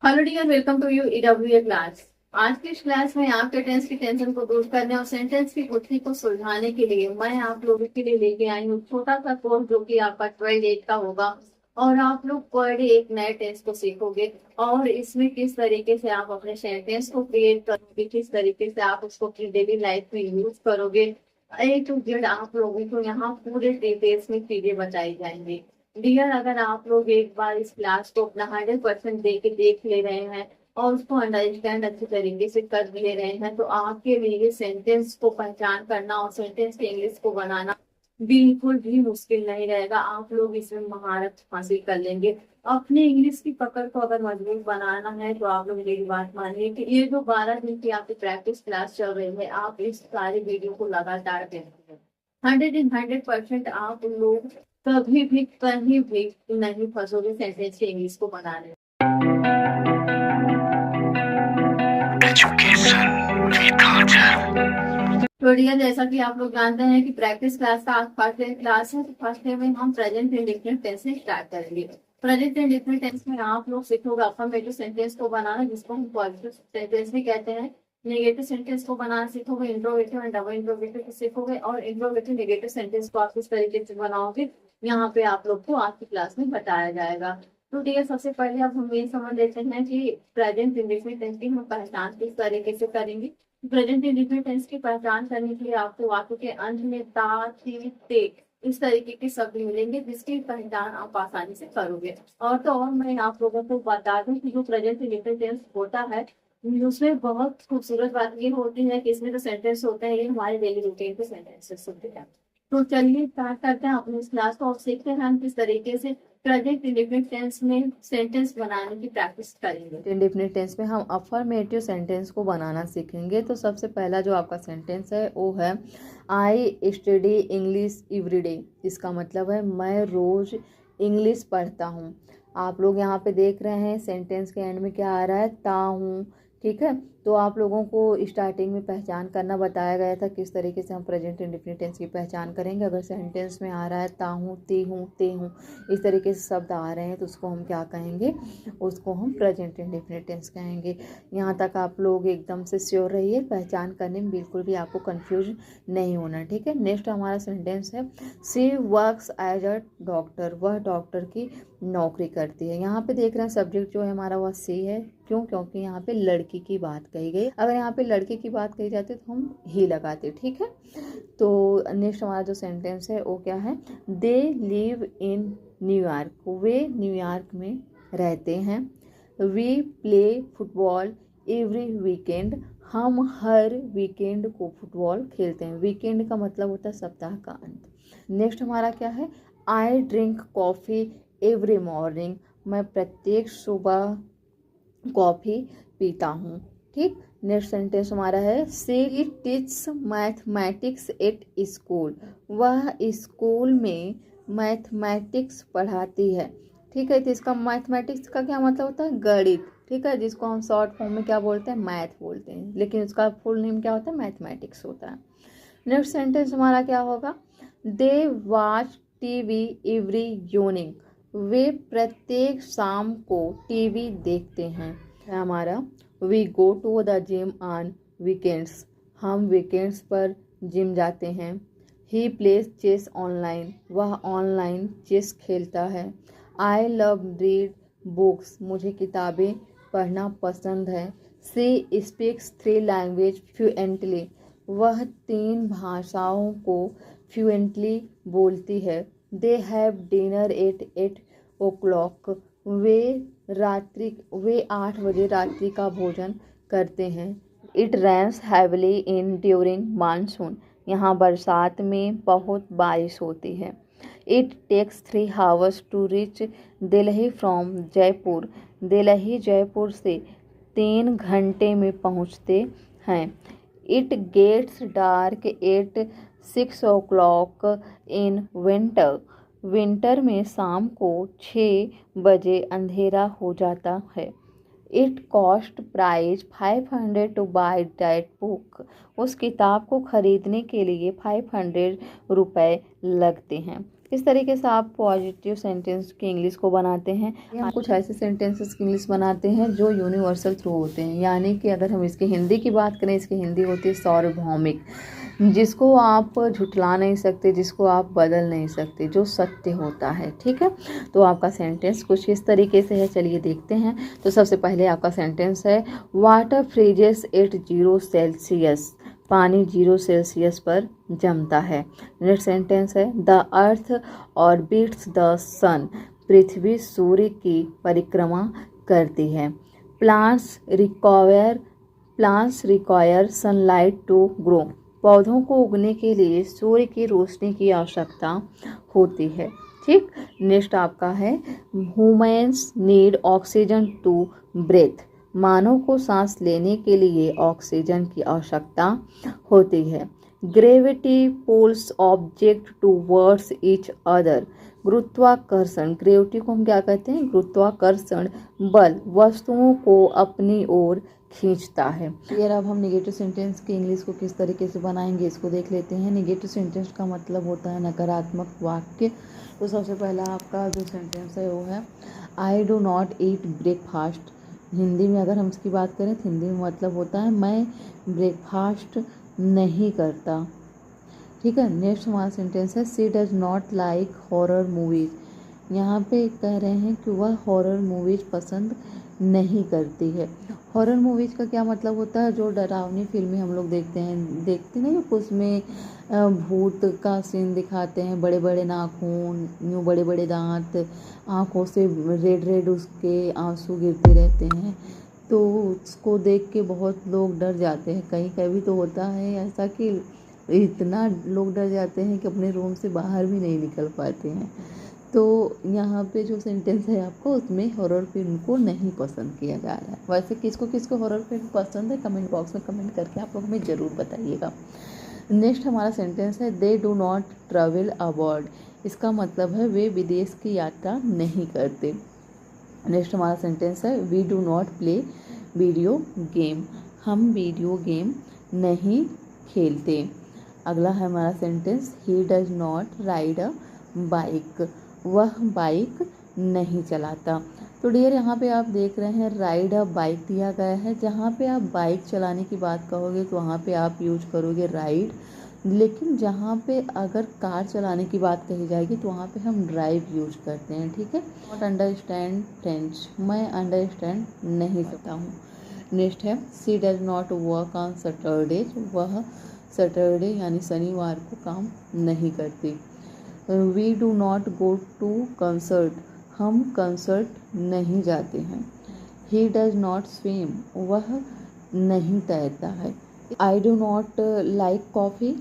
Hello dear, welcome to U EW class. आज की इस क्लास में आपके टेंस की टेंशन को दूर करने और सेंटेंस की गुत्थी को सुलझाने के लिए मैं आप लोगों के लिए लेके आई हूँ छोटा सा कोर्स जो कि आपका 12 का होगा। और आप लोग पर डे एक नए टेंस को सीखोगे और इसमें किस तरीके से आप अपने सेंटेंस को क्रिएट करोगे, किस तरीके से आप उसको अपनी डेली लाइफ में यूज करोगे। ए टू जेड आप लोगों को यहाँ पूरे डिटेल्स में चीजें बताई जाएंगी। डियर, अगर आप लोग एक बार इस क्लास को अपना 100% दे के देख ले रहे हैं और उसको अंडरस्टैंड अच्छे तरीके से कर ले रहे हैं तो आपके लिए सेंटेंस को पहचान करना और सेंटेंस की इंग्लिश को बनाना बिल्कुल भी मुश्किल नहीं रहेगा। आप लोग इसमें महारत हासिल कर लेंगे। अपनी इंग्लिश की पकड़ को अगर मजबूत बनाना है तो आप लोग मेरी बात मानिए कि ये जो 12 दिन की आपकी प्रैक्टिस क्लास चल रही है, आप इस सारे वीडियो को लगातार देखेंगे। 100% आप लोग कभी भी कहीं भी नहीं फंसोगे सेंटेंस की इंग्लिश को बनाने। तो डियर, जैसा कि आप लोग जानते हैं कि प्रैक्टिस क्लास का आज फर्स्ट डे क्लास है, तो फर्स्ट डे में हम प्रेजेंट इंडेफिनिट टेंस से स्टार्ट करेंगे। प्रेजेंट इंडेफिनिट टेंस में आप लोग सीखोगे अफर्मेटिव सेंटेंस को बनाना, जिसको हम पॉजिटिव सेंटेंस भी कहते हैं। नेगेटिव सेंटेंस को बनाना सीखोगे, इंट्रोगेटिव एंड डबल इंट्रोगेटिव को सीखोगे और इंट्रोगेटिव नेगेटिव सेंटेंस को आप किस तरीके से बनाओगे यहाँ पे आप लोग को आज की क्लास में बताया जाएगा। तो डियर, सबसे पहले अब हम ये समझ लेते हैं कि प्रेजेंट इंडेफिनिट टेंस की हम पहचान किस तरीके से करेंगे। प्रेजेंट इंडेफिनिट टेंस की पहचान करने के लिए आपको वाक्य के अंत में ता, ती, ते इस तरीके के शब्द मिलेंगे जिसकी पहचान आप आसानी से करोगे। और तो और मैं आप लोगों को बता दूं कि जो प्रेजेंट इंडेफिनिट टेंस होता है उसमें बहुत खूबसूरत बात ये होती है कि इसमें जो सेंटेंस होते हैं ये हमारे डेली रूटीन के सेंटेंसेस होते हैं। तो चलिए स्टार्ट करते हैं अपनी इस क्लास को और सीखते हैं हम किस तरीके से प्रेजेंट इंडेफिनिट टेंस में सेंटेंस बनाने की प्रैक्टिस करेंगे। इंडेफिनिट टेंस में हम अफर्मेटिव सेंटेंस को बनाना सीखेंगे। तो सबसे पहला जो आपका सेंटेंस है वो है आई स्टडी इंग्लिश एवरीडे। इसका मतलब है मैं रोज़ इंग्लिश पढ़ता हूँ। आप लोग यहाँ पे देख रहे हैं सेंटेंस के एंड में क्या आ रहा है, ता हूँ। ठीक है, तो आप लोगों को स्टार्टिंग में पहचान करना बताया गया था किस तरीके से हम प्रेजेंट इंडेफिनिट टेंस की पहचान करेंगे। अगर सेंटेंस में आ रहा है ता हूँ, ती हूँ, ते हूँ, इस तरीके से शब्द आ रहे हैं तो उसको हम क्या कहेंगे, उसको हम प्रेजेंट इंडेफिनिट टेंस कहेंगे। यहाँ तक आप लोग एकदम से श्योर रहिए, पहचान करने में बिल्कुल भी आपको कंफ्यूज नहीं होना। ठीक है, नेक्स्ट हमारा सेंटेंस है she works as a doctor. वह डॉक्टर की नौकरी करती है। यहाँ पे देख रहे हैं सब्जेक्ट जो है हमारा वह सी है। क्यों? क्योंकि यहाँ पे लड़की की बात कही गई। अगर यहाँ पे लड़के की बात कही जाती तो हम ही लगाते। ठीक है, तो नेक्स्ट हमारा जो सेंटेंस है वो क्या है, दे लिव इन न्यूयॉर्क। वे न्यूयॉर्क में रहते हैं। We play football every weekend. हम हर वीकेंड को फुटबॉल खेलते हैं। वीकेंड का मतलब होता है सप्ताह का अंत। नेक्स्ट हमारा क्या है, I drink coffee every morning. मैं प्रत्येक सुबह कॉफ़ी पीता हूँ। ठीक, नेक्स्ट सेंटेंस हमारा है she teach mathematics at school. वह स्कूल में मैथमेटिक्स पढ़ाती है। ठीक है, तो इसका मैथमेटिक्स का क्या मतलब होता है, गणित। ठीक है, जिसको हम शॉर्ट फॉर्म में क्या बोलते हैं, मैथ बोलते हैं, लेकिन उसका फुल नेम क्या होता है, मैथमेटिक्स होता है। नेक्स्ट सेंटेंस हमारा क्या होगा, they watch TV every evening. वे प्रत्येक शाम को टीवी देखते हैं। हमारा we go to the gym on weekends. हम वीकेंड्स पर जिम जाते हैं। He plays chess online. वह ऑनलाइन चेस खेलता है। I love read books. मुझे किताबें पढ़ना पसंद है। She speaks 3 language fluently. वह 3 भाषाओं को फ्लुएंटली बोलती है। They have dinner at 8 o'clock। वे 8 बजे रात्रि का भोजन करते हैं। It rains heavily in during monsoon. यहाँ बरसात में बहुत बारिश होती है। It takes 3 hours to reach Delhi from Jaipur. Delhi Jaipur से 3 घंटे में पहुँचते हैं। It gets dark at 6 o'clock in winter. Winter में शाम को 6 बजे अंधेरा हो जाता है। It cost price 500 to buy that book. उस किताब को खरीदने के लिए 500 रुपये लगते हैं। इस तरीके से आप पॉजिटिव सेंटेंस की इंग्लिश को बनाते हैं। हम कुछ ऐसे सेंटेंसेस की इंग्लिश बनाते हैं जो यूनिवर्सल थ्रू होते हैं, यानी कि अगर हम इसकी हिंदी की बात करें, इसकी हिंदी होती है सार्वभौमिक, जिसको आप झुठला नहीं सकते, जिसको आप बदल नहीं सकते, जो सत्य होता है। ठीक है, तो आपका सेंटेंस कुछ इस तरीके से है, चलिए देखते हैं। तो सबसे पहले आपका सेंटेंस है वाटर फ्रीजेस एट 0 सेल्सियस, पानी 0 सेल्सियस पर जमता है। नेक्स्ट सेंटेंस है the earth orbits the sun, पृथ्वी सूर्य की परिक्रमा करती है। Plants require sunlight to grow, पौधों को उगने के लिए सूर्य की रोशनी की आवश्यकता होती है। ठीक, नेक्स्ट आपका है humans need oxygen to breathe, मानव को सांस लेने के लिए ऑक्सीजन की आवश्यकता होती है। Gravity pulls object towards each other, गुरुत्वाकर्षण, ग्रेविटी को हम क्या कहते हैं, गुरुत्वाकर्षण बल वस्तुओं को अपनी ओर खींचता है। यार अब हम नेगेटिव सेंटेंस की इंग्लिश को किस तरीके से बनाएंगे इसको देख लेते हैं। नेगेटिव सेंटेंस का मतलब होता है नकारात्मक वाक्य। तो सबसे पहला आपका जो सेंटेंस है वो है I do not eat breakfast. Hindi में अगर हम इसकी बात करें तो हिंदी में मतलब होता है मैं ब्रेकफास्ट नहीं करता। ठीक है, नेक्स्ट हमारा सेंटेंस है she does not like horror movies. यहाँ पे कह रहे हैं कि वह हॉरर मूवीज पसंद नहीं करती है। हॉरर मूवीज का क्या मतलब होता है, जो डरावनी फिल्में हम लोग देखते नहीं, उसमें भूत का सीन दिखाते हैं, बड़े बड़े नाखून, यूँ बड़े बड़े दांत, आँखों से रेड रेड उसके आंसू गिरते रहते हैं, तो उसको देख के बहुत लोग डर जाते हैं। कहीं कभी तो होता है ऐसा कि इतना लोग डर जाते हैं कि अपने रूम से बाहर भी नहीं निकल पाते हैं। तो यहाँ पे जो सेंटेंस है आपको, उसमें हॉरर फिल्म को नहीं पसंद किया जा रहा है। वैसे किसको किसको हॉरर फिल्म पसंद है कमेंट बॉक्स में कमेंट करके आप लोग हमें ज़रूर बताइएगा। नेक्स्ट हमारा सेंटेंस है they do not travel abroad, इसका मतलब है वे विदेश की यात्रा नहीं करते। नेक्स्ट हमारा सेंटेंस है we do not play video game, हम वीडियो गेम नहीं खेलते। अगला है हमारा sentence he does not ride a bike, वह बाइक नहीं चलाता। तो डियर यहाँ पे आप देख रहे हैं राइड अ बाइक दिया गया है। जहाँ पे आप बाइक चलाने की बात कहोगे तो वहाँ पे आप यूज करोगे राइड, लेकिन जहाँ पे अगर कार चलाने की बात कही जाएगी तो वहाँ पे हम ड्राइव यूज करते हैं। ठीक है, नॉट अंडरस्टैंड फ्रेंच, मैं अंडरस्टैंड नहीं सकता हूँ। नेक्स्ट है she does not work on Saturdays, वह सैटरडे यानी शनिवार को काम नहीं करती। We do not go to concert, हम कंसर्ट नहीं जाते हैं। ही डज नॉट स्विम, वह नहीं तैरता है। I do not like coffee,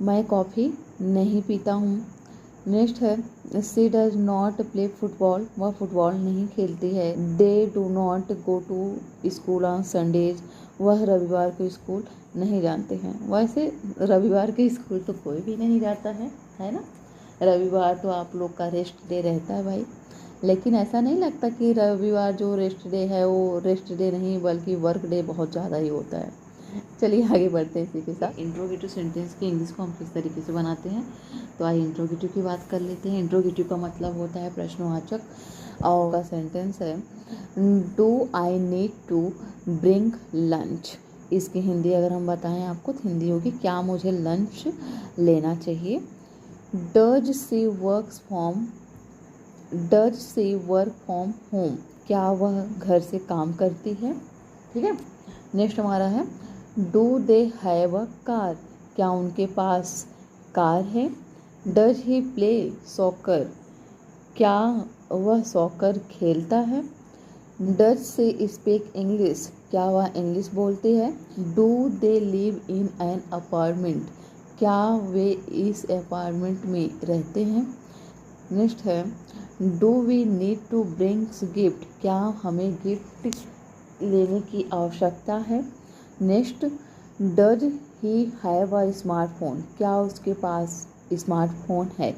मैं कॉफ़ी नहीं पीता हूँ। नेक्स्ट है she does not play football, वह फुटबॉल नहीं खेलती है। They do not go to school on Sundays, वह रविवार को स्कूल नहीं जानते हैं। वैसे रविवार के स्कूल तो कोई भी नहीं जाता है ना। रविवार तो आप लोग का रेस्ट डे रहता है भाई, लेकिन ऐसा नहीं लगता कि रविवार जो रेस्ट डे है वो रेस्ट डे नहीं बल्कि वर्क डे बहुत ज़्यादा ही होता है। चलिए आगे बढ़ते हैं इसी के साथ। इंट्रोगेटिव सेंटेंस की इंग्लिश को हम किस तरीके से बनाते हैं, तो आइए इंट्रोगेटिव की बात कर लेते हैं। इंट्रोगेटिव का मतलब होता है प्रश्नवाचक, और का सेंटेंस है do I need to bring lunch. इसकी हिंदी अगर हम बताएं आपको तो हिंदी होगी क्या मुझे लंच लेना चाहिए। Does she work from home, क्या वह घर से काम करती है। ठीक है, नेक्स्ट हमारा है do they have a car, क्या उनके पास कार है। डज ही प्ले सॉकर, क्या वह सॉकर खेलता है। डज से स्पीक इंग्लिश, क्या वह इंग्लिश बोलती है। Do they live in an apartment, क्या वे इस अपार्टमेंट में रहते हैं। नेक्स्ट है do we need to brings gift, क्या हमें गिफ्ट लेने की आवश्यकता है। Next does he have a smartphone, क्या उसके पास स्मार्टफोन है।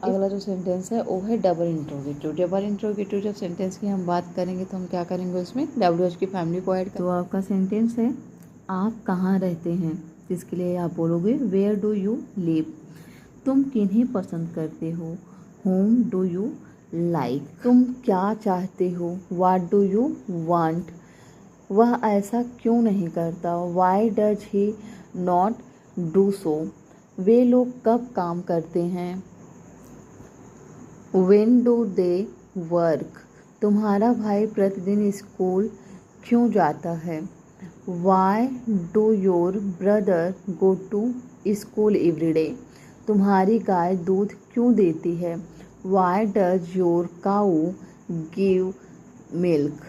अगला जो सेंटेंस है वो है डबल इंट्रोगेटिव। डबल इंट्रोगेटिव जब सेंटेंस की हम बात करेंगे तो हम क्या करेंगे, उसमें WH की फैमिली को ऐड। तो आपका सेंटेंस है आप कहाँ रहते हैं, इसके लिए आप बोलोगे वेयर डू यू लिव। तुम किन्हें पसंद करते हो, whom do you like? तुम क्या चाहते हो? What do you want? वह ऐसा क्यों नहीं करता? Why does he not do so? वे लोग कब काम करते हैं? When do they work? तुम्हारा भाई प्रतिदिन स्कूल क्यों जाता है? Why do your brother go to school every day? तुम्हारी गाय दूध क्यों देती है? Why does your cow give milk?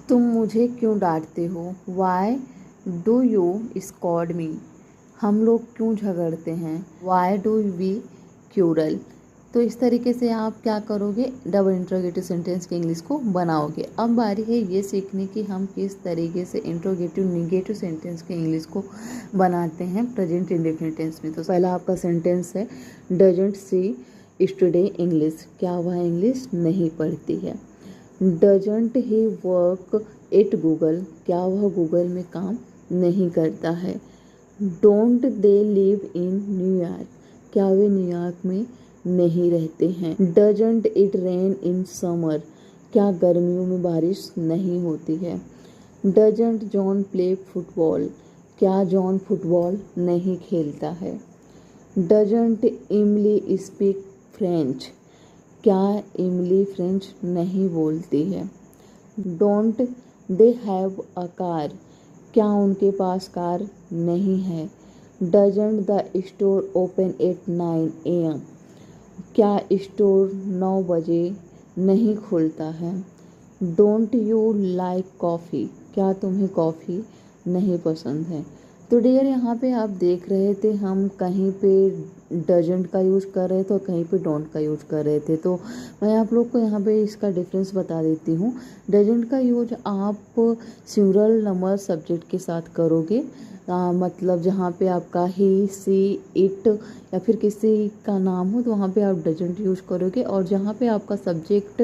तुम मुझे क्यों डांटते हो? Why do you scold me? हम लोग क्यों झगड़ते हैं? Why do we quarrel? तो इस तरीके से आप क्या करोगे, डबल इंट्रोगेटिव सेंटेंस के इंग्लिश को बनाओगे। अब बारी है ये सीखने की हम किस तरीके से इंट्रोगेटिव निगेटिव सेंटेंस के इंग्लिश को बनाते हैं प्रेजेंट इंडेफिनिट टेंस में। तो पहला आपका सेंटेंस है डजंट सी स्टडी इंग्लिश। क्या वह इंग्लिश नहीं पढ़ती है? Doesn't he work at Google. क्या वह गूगल में काम नहीं करता है? Don't they live in New York. क्या वे न्यूयॉर्क में नहीं रहते हैं? Doesn't it rain in summer. क्या गर्मियों में बारिश नहीं होती है? Doesn't John play football. क्या जॉन फुटबॉल नहीं खेलता है? डजंट इमली स्पीक फ्रेंच। क्या इमली फ्रेंच नहीं बोलती है? Don't they have a car. क्या उनके पास कार नहीं है? Doesn't the store open at 9 AM। क्या स्टोर 9 बजे नहीं खुलता है? Don't you like coffee. क्या तुम्हें कॉफ़ी नहीं पसंद है? तो डियर यहाँ पे आप देख रहे थे हम कहीं पे डजंट का यूज़ कर रहे थे और कहीं पे डोंट का यूज़ कर रहे थे। तो मैं आप लोग को यहाँ पे इसका डिफरेंस बता देती हूँ। डजंट का यूज आप सिंगुलर नंबर सब्जेक्ट के साथ करोगे, मतलब जहाँ पे आपका ही, सी, इट या फिर किसी का नाम हो तो वहाँ पे आप डजंट यूज करोगे। और जहाँ पे आपका सब्जेक्ट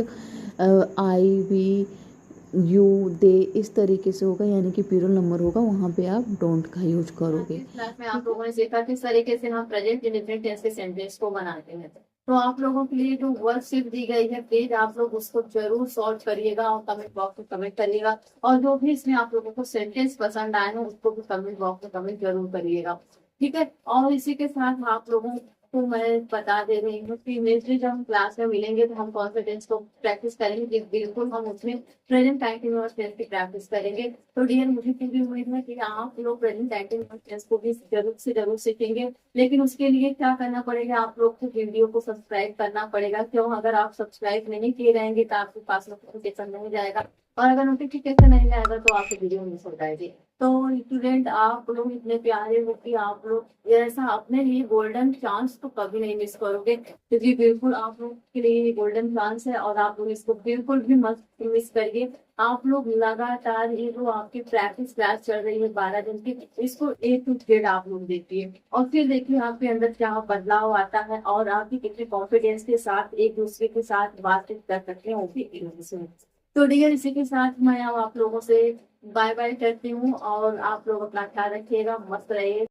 आई, वी, यू, दे इस तरीके से होगा, यानी कि प्लूरल नंबर होगा, वहाँ पे आप डोंट का यूज करोगे। इस क्लास में आप लोगों ने सीखा किस तरीके से हम प्रेजेंट इंडेफिनिट टेंस के सेंटेंस को बनाते हैं। तो आप लोगों के लिए जो वर्कशीट दी गई है, प्लीज आप लोग उसको जरूर सॉल्व करिएगा और कमेंट बॉक्स में कमेंट करिएगा। और जो भी इसमें आप लोगों को सेंटेंस पसंद आए हो उसको भी कमेंट बॉक्स में कमेंट जरूर करिएगा, ठीक है। और इसी के साथ आप लोगों को मैं बता दे रही हूँ कि नेक्स्ट जब हम क्लास में मिलेंगे तो हम कॉन्फिडेंस को प्रैक्टिस करेंगे, बिल्कुल हम उसमें प्रेजेंट कंटिन्यूअस टेंस की प्रैक्टिस करेंगे। तो डियर मुझे पूरी उम्मीद है कि आप लोग प्रेजेंट कंटिन्यूअस टेंस को भी जरूर से जरूर सीखेंगे। लेकिन उसके लिए क्या करना पड़ेगा, आप लोग को वीडियो को सब्सक्राइब करना पड़ेगा। क्यों? अगर आप सब्सक्राइब नहीं किए रहेंगे तो आपके पास नोटिफिकेशन नहीं जाएगा, और अगर नोटिफिकेशन नहीं जाएगा तो आपकी वीडियो मिस हो जाएगी। तो स्टूडेंट आप लोग इतने प्यारे हो कि आप लोग ऐसा अपने लिए गोल्डन चांस तो कभी नहीं मिस करोगे, क्योंकि बिल्कुल आप लोग के लिए ये गोल्डन चांस है और आप लोग इसको बिल्कुल भी मत मिस करिए। आप लोग लगातार ये जो आपकी प्रैक्टिस क्लास चल रही है 12 दिन की, इसको A to Z आप लोग देखिए और फिर देखिए आपके अंदर क्या बदलाव आता है और आप भी कितने कॉन्फिडेंस के साथ एक दूसरे के साथ बातचीत कर सकते हैं वो भी इंग्लिश में। तो डियर इसी के साथ मैं अब आप लोगों से बाय बाय करती हूँ और आप लोग अपना ख्याल रखिएगा, मस्त रहिए।